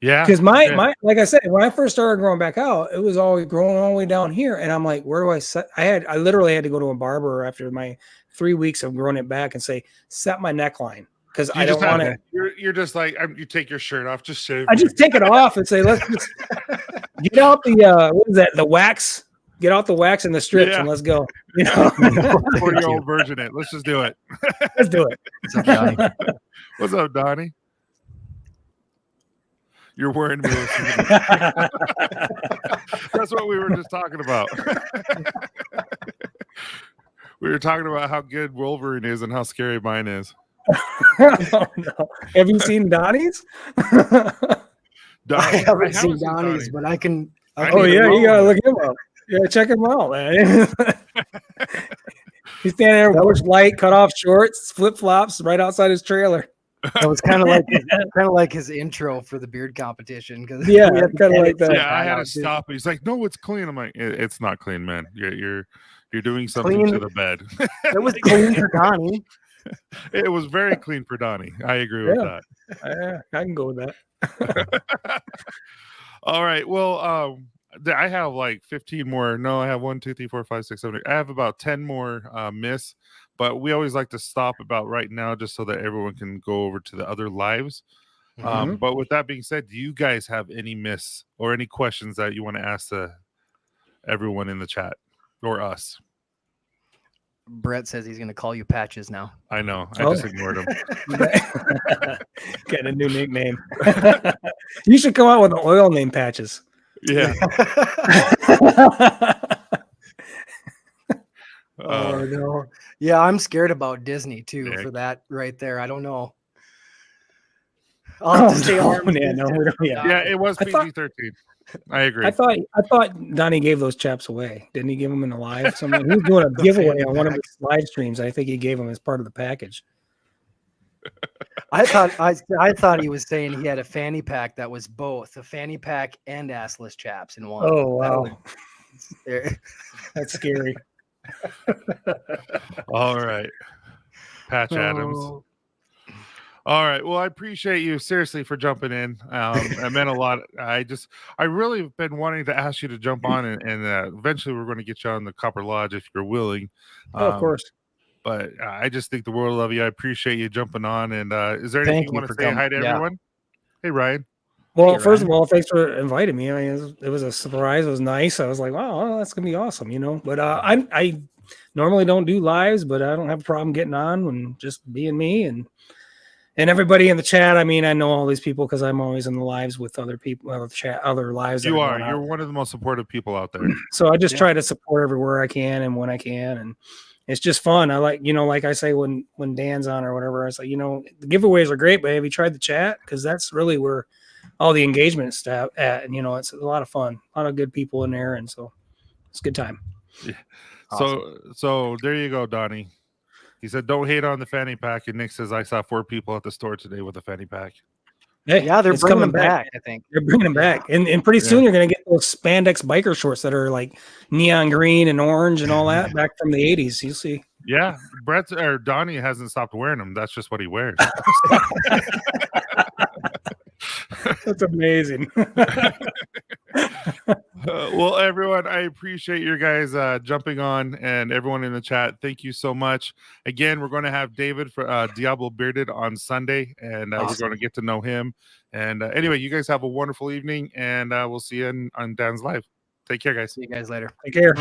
Yeah, because my like I said, when I first started growing back out, it was always growing all the way down here, and I'm like, where do I set? I literally had to go to a barber after my 3 weeks of growing it back and say, set my neckline, because I don't want it. You're just like, you take your shirt off, just shave. I just take it off and say, let's just get out the what is that? The wax. Get out the wax and the strips and let's go. You know, 40-year-old virgin it. Let's just do it. Let's do it. What's up, Donnie? What's up, Donnie? You're wearing me. That's what we were just talking about. We were talking about how good Wolverine is and how scary mine is. Oh, no. Have you seen Donnie's? I haven't seen Donnie's, but I can. Oh yeah, you gotta look him up. Yeah, check him out, man. He's standing there, bush light, cut off shorts, flip flops, right outside his trailer. That was kind of like his intro for the beard competition. Because kind of like that. Yeah, I had to stop. He's like, "No, it's clean." I'm like, "It's not clean, man. You're doing something clean. To the bed." It was clean for Donnie. It was very clean for Donnie. I agree with that. I can go with that. All right. Well, I have like 15 more. No, I have 1, 2, 3, 4, 5, 6, 7, 8. I have about 10 more miss, but we always like to stop about right now just so that everyone can go over to the other lives. But with that being said, do you guys have any miss or any questions that you want to ask everyone in the chat or us? Brett says he's going to call you Patches now. I know. I just ignored him. Getting a new nickname. You should come out with an oil name, Patches. Yeah. Oh no. Yeah, I'm scared about Disney too for that right there. I don't know. I'll have to stay on. Yeah, it was PG-13. I agree. I thought Donnie gave those chaps away. Didn't he give them in a live? He was doing a giveaway on one of his live streams. I think he gave them as part of the package. I thought he was saying he had a fanny pack that was both a fanny pack and assless chaps in one. Oh wow, that's scary. All right, Patch Adams. All right. Well, I appreciate you seriously for jumping in. It meant a lot. I really have been wanting to ask you to jump on, and eventually we're going to get you on the Copper Lodge if you're willing. Of course. But I just think the world of you. I appreciate you jumping on. And is there anything you want to say hi to everyone? Hey, Ryan. Well, first of all, thanks for inviting me. I mean, it was a surprise. It was nice. I was like, wow, that's going to be awesome, you know. But I normally don't do lives, but I don't have a problem getting on and just being me. And everybody in the chat, I mean, I know all these people because I'm always in the lives with other people, other lives. You are. You're one of the most supportive people out there. So I just try to support everywhere I can and when I can. And it's just fun. I like, like I say, when Dan's on or whatever, I say, the giveaways are great, but have you tried the chat? Because that's really where all the engagement stuff at. And, it's a lot of fun, a lot of good people in there. And so it's a good time. Yeah. Awesome. So there you go, Donnie. He said, don't hate on the fanny pack. And Nick says, I saw 4 people at the store today with a fanny pack. Hey, yeah, they're bringing them back, I think. They're bringing them back. And pretty soon you're going to get those spandex biker shorts that are like neon green and orange and all that back from the 80s. You'll see. Yeah. Donnie hasn't stopped wearing them. That's just what he wears. That's amazing. Well, everyone, I appreciate your guys jumping on, and everyone in the chat. Thank you so much. Again, we're going to have David for Diablo Bearded on Sunday, and we're going to get to know him. And anyway, you guys have a wonderful evening, and we'll see you on Dan's Live. Take care, guys. See you guys later. Take care.